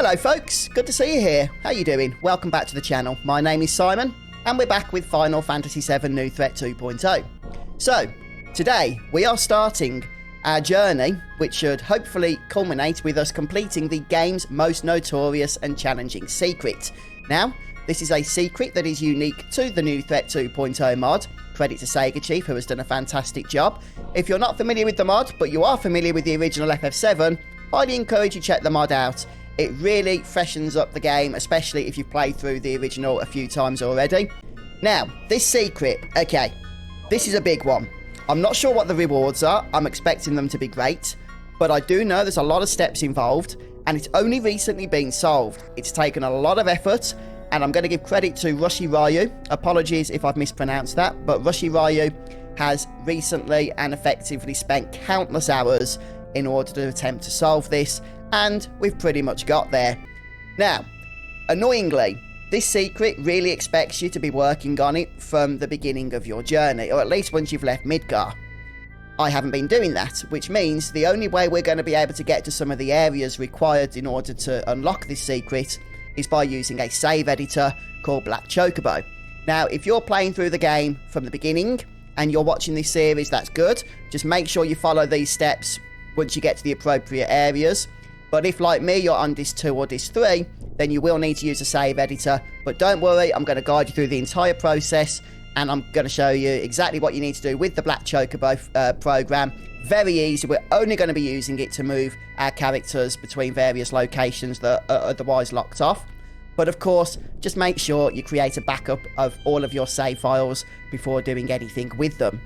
Hello folks, good to see you here. How you doing? Welcome back to the channel. My name is Simon and we're back with Final Fantasy VII New Threat 2.0. So, today we are starting our journey, which should hopefully culminate with us completing the game's most notorious and challenging secret. Now, this is a secret that is unique to the New Threat 2.0 mod. Credit to Sega Chief, who has done a fantastic job. If you're not familiar with the mod, but you are familiar with the original FF7, highly encourage you check the mod out. It really freshens up the game, especially if you've played through the original a few times already. Now, this secret, okay, this is a big one. I'm not sure what the rewards are. I'm expecting them to be great, but I do know there's a lot of steps involved, and it's only recently been solved. It's taken a lot of effort, and I'm going to give credit to Rushi Ryu. Apologies if I've mispronounced that, but Rushi Ryu has recently and effectively spent countless hours in order to attempt to solve this, and we've pretty much got there. Now, annoyingly, this secret really expects you to be working on it from the beginning of your journey, or at least once you've left Midgar. I haven't been doing that, which means the only way we're going to be able to get to some of the areas required in order to unlock this secret is by using a save editor called Black Chocobo. Now, if you're playing through the game from the beginning and you're watching this series, that's good. Just make sure you follow these steps once you get to the appropriate areas. But if, like me, you're on disc 2 or disc 3, then you will need to use a save editor. But don't worry, I'm going to guide you through the entire process, and I'm going to show you exactly what you need to do with the Black Chocobo program. Very easy. We're only going to be using it to move our characters between various locations that are otherwise locked off. But of course, just make sure you create a backup of all of your save files before doing anything with them.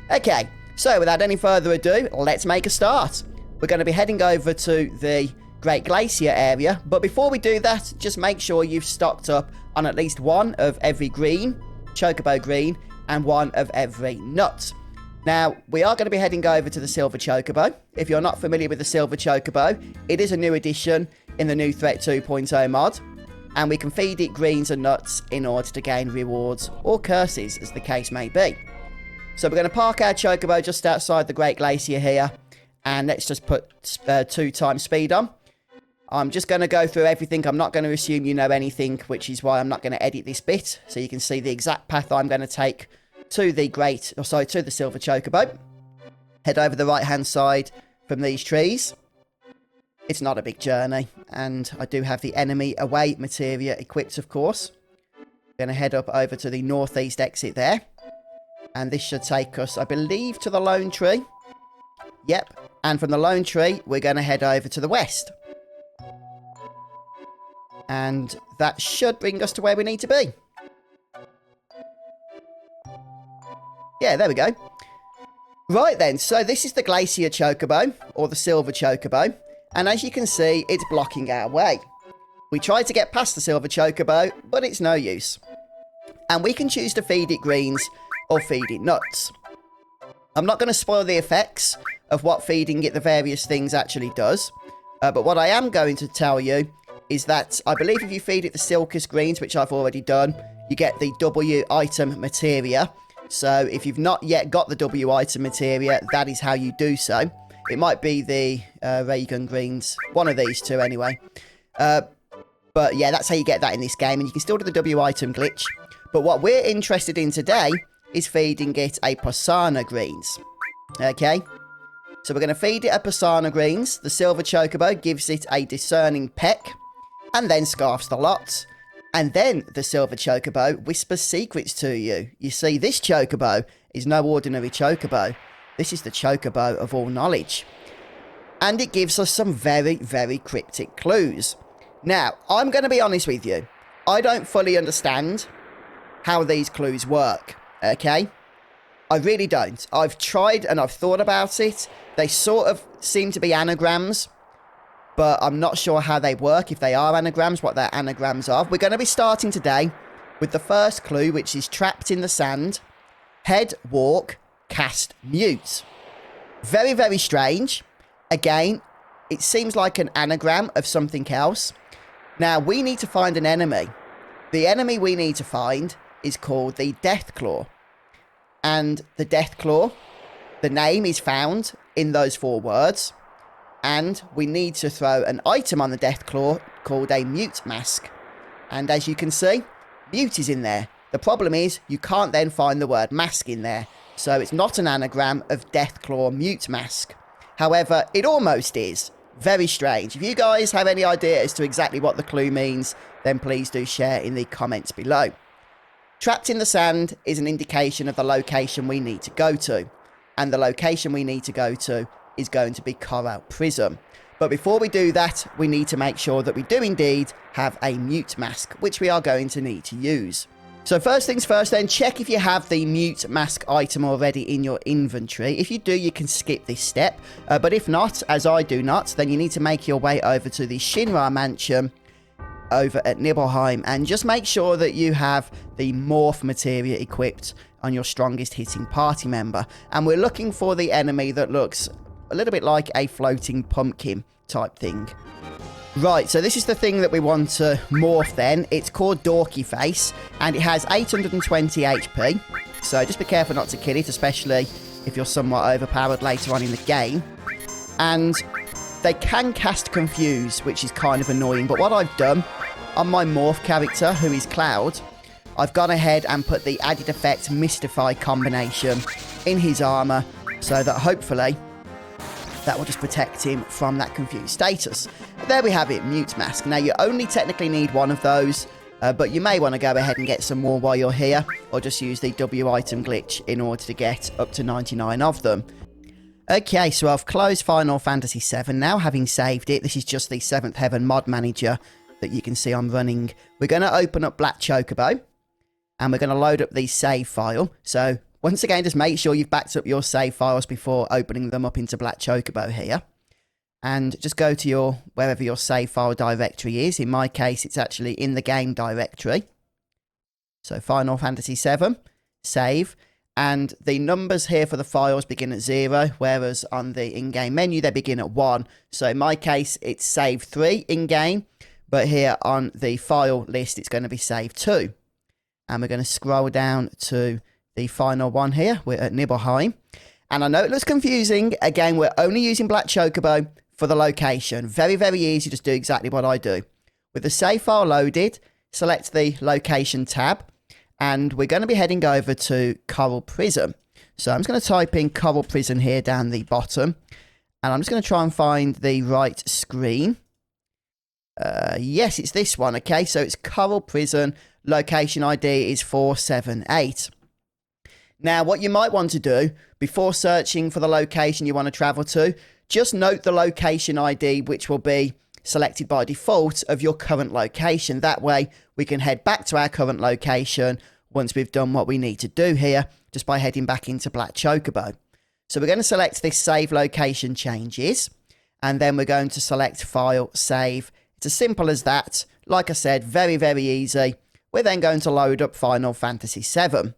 Okay, so without any further ado, let's make a start. We're going to be heading over to the Great Glacier area, but before we do that, just make sure you've stocked up on at least one of every green, Chocobo green, and one of every nut. Now, we are going to be heading over to the Silver Chocobo. If you're not familiar with the Silver Chocobo, it is a new addition in the New Threat 2.0 mod, and we can feed it greens and nuts in order to gain rewards or curses, as the case may be. So we're going to park our Chocobo just outside the Great Glacier here, and let's just put 2 times speed on. I'm just going to go through everything. I'm not going to assume you know anything, which is why I'm not going to edit this bit. So you can see the exact path I'm going to take to the to the Silver Chocobo. Head over the right-hand side from these trees. It's not a big journey, and I do have the enemy away materia equipped, of course. Going to head up over to the northeast exit there. And this should take us, I believe, to the Lone Tree. Yep. And from the Lone Tree, we're going to head over to the west. And that should bring us to where we need to be. Yeah, there we go. Right then, so this is the Glacier Chocobo, or the Silver Chocobo. And as you can see, it's blocking our way. We tried to get past the Silver Chocobo, but it's no use. And we can choose to feed it greens or feed it nuts. I'm not going to spoil the effects of what feeding it the various things actually does. But what I am going to tell you is that I believe if you feed it the Silkus greens, which I've already done, you get the W item materia. So if you've not yet got the W item materia, that is how you do so. It might be the Raygun greens, one of these two anyway. But yeah, that's how you get that in this game, and you can still do the W item glitch. But what we're interested in today is feeding it a Posana greens. Okay? So we're going to feed it a Posana greens. The Silver Chocobo gives it a discerning peck, and then scarfs the lot. And then the Silver Chocobo whispers secrets to you. You see, this Chocobo is no ordinary Chocobo. This is the Chocobo of all knowledge. And it gives us some very, very cryptic clues. Now, I'm going to be honest with you. I don't fully understand how these clues work, okay? I really don't. I've tried and I've thought about it. They sort of seem to be anagrams, but I'm not sure how they work, if they are anagrams, what their anagrams are. We're going to be starting today with the first clue, which is trapped in the sand. Head, walk, cast, mute. Very, very strange. Again, it seems like an anagram of something else. Now, we need to find an enemy. The enemy we need to find is called the Deathclaw. And the Deathclaw, the name is found in those 4 words. And we need to throw an item on the Deathclaw called a mute mask. And as you can see, mute is in there. The problem is you can't then find the word mask in there. So it's not an anagram of Deathclaw mute mask. However, it almost is. Very strange. If you guys have any idea as to exactly what the clue means, then please do share in the comments below. Trapped in the sand is an indication of the location we need to go to. And the location we need to go to is going to be Corel Prison. But before we do that, we need to make sure that we do indeed have a mute mask, which we are going to need to use. So first things first then, check if you have the mute mask item already in your inventory. If you do, you can skip this step. But if not, as I do not, then you need to make your way over to the Shinra mansion over at Nibelheim. And just make sure that you have the morph materia equipped on your strongest hitting party member. And we're looking for the enemy that looks a little bit like a floating pumpkin type thing. Right, so this is the thing that we want to morph then. It's called Dorky Face, and it has 820 HP. So just be careful not to kill it, especially if you're somewhat overpowered later on in the game. And they can cast Confuse, which is kind of annoying. But what I've done on my morph character, who is Cloud, I've gone ahead and put the added effect Mystify combination in his armor, so that hopefully that will just protect him from that confused status. There we have it, mute mask. Now you only technically need one of those, but you may want to go ahead and get some more while you're here, or just use the W item glitch in order to get up to 99 of them. Okay, so I've closed Final Fantasy VII now, having saved it. This is just the 7th Heaven mod manager that you can see I'm running. We're going to open up Black Chocobo, and we're going to load up the save file. So once again, just make sure you've backed up your save files before opening them up into Black Chocobo here. And just go to wherever your save file directory is. In my case, it's actually in the game directory. So Final Fantasy VII, save. And the numbers here for the files begin at 0, whereas on the in-game menu, they begin at 1. So in my case, it's save 3 in-game. But here on the file list, it's going to be save 2. And we're going to scroll down to the final one here. We're at Nibelheim. And I know it looks confusing. Again, we're only using Black Chocobo for the location. Very, very easy. Just do exactly what I do. With the save file loaded, select the location tab. And we're going to be heading over to Corel Prison. So I'm just going to type in Corel Prison here down the bottom. And I'm just going to try and find the right screen. Yes, it's this one. Okay, so it's Corel Prison. Location ID is 478. Now, what you might want to do before searching for the location you want to travel to, just note the location ID, which will be selected by default of your current location. That way, we can head back to our current location once we've done what we need to do here, just by heading back into Black Chocobo. So we're going to select this save location changes, and then we're going to select file, save. It's as simple as that. Like I said, very, very easy. We're then going to load up Final Fantasy VII.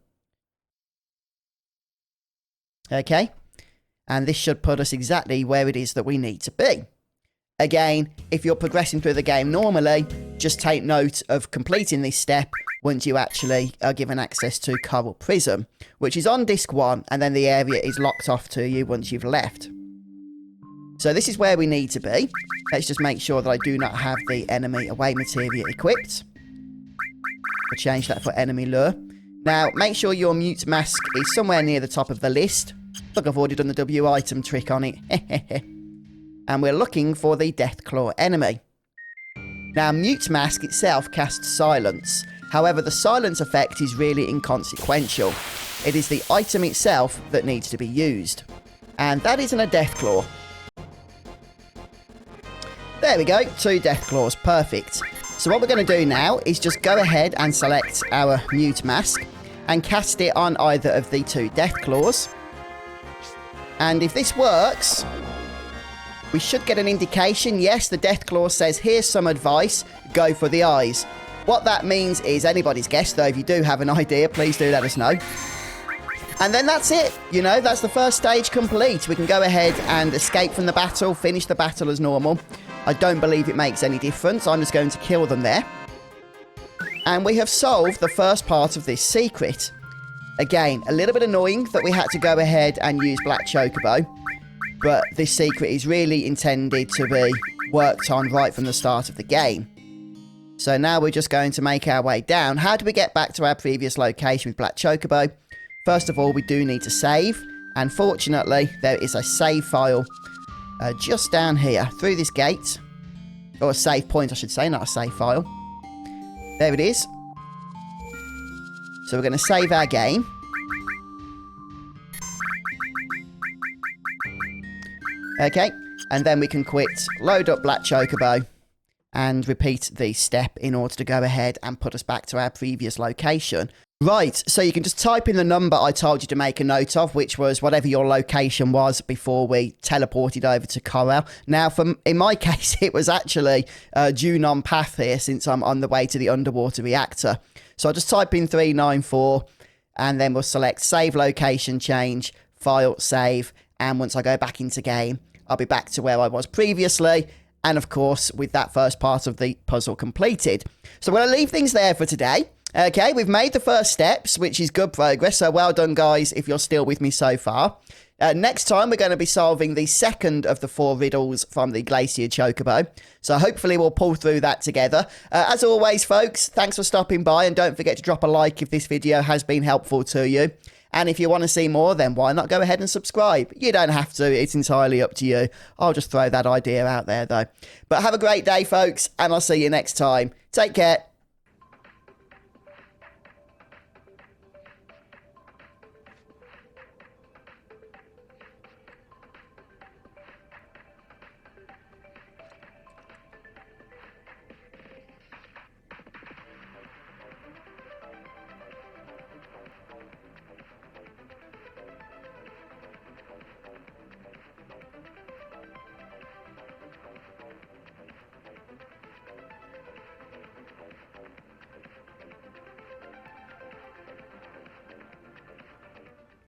Okay, and this should put us exactly where it is that we need to be. Again, if you're progressing through the game normally, just take note of completing this step once you actually are given access to Corel Prison, which is on disc 1, and then the area is locked off to you once you've left. So this is where we need to be. Let's just make sure that I do not have the enemy away materia equipped. We'll change that for enemy lure. Now, make sure your mute mask is somewhere near the top of the list. Look, I've already done the W item trick on it. And we're looking for the Deathclaw Enemy. Now, mute mask itself casts silence. However, the silence effect is really inconsequential. It is the item itself that needs to be used. And that isn't a Deathclaw. There we go, 2 Deathclaws, perfect. So what we're going to do now is just go ahead and select our mute mask and cast it on either of the 2 Deathclaws. And if this works, we should get an indication. Yes, the Deathclaw says, here's some advice, go for the eyes. What that means is anybody's guess, though. If you do have an idea, please do let us know. And then that's it. You know, that's the first stage complete. We can go ahead and escape from the battle, finish the battle as normal. I don't believe it makes any difference. I'm just going to kill them there. And we have solved the first part of this secret. Again, a little bit annoying that we had to go ahead and use Black Chocobo. but this secret is really intended to be worked on right from the start of the game. So now we're just going to make our way down. How do we get back to our previous location with Black Chocobo? First of all, we do need to save, and fortunately, there is a save file just down here, through this gate. Or a save point, I should say, not a save file. There it is. So we're going to save our game. Okay, and then we can quit, load up Black Chocobo, and repeat the step in order to go ahead and put us back to our previous location. Right, so you can just type in the number I told you to make a note of, which was whatever your location was before we teleported over to Corel. Now, in my case, it was actually due non-path here, since I'm on the way to the underwater reactor. So I'll just type in 394, and then we'll select Save Location Change, File, Save, and once I go back into game, I'll be back to where I was previously, and of course, with that first part of the puzzle completed. So we're going to leave things there for today. Okay, we've made the first steps, which is good progress, so well done, guys, if you're still with me so far. Next time, we're going to be solving the second of the 4 riddles from the Glacier Chocobo, so hopefully we'll pull through that together. As always, folks, thanks for stopping by, and don't forget to drop a like if this video has been helpful to you. And if you want to see more, then why not go ahead and subscribe? You don't have to, it's entirely up to you. I'll just throw that idea out there, though. But have a great day, folks, and I'll see you next time. Take care.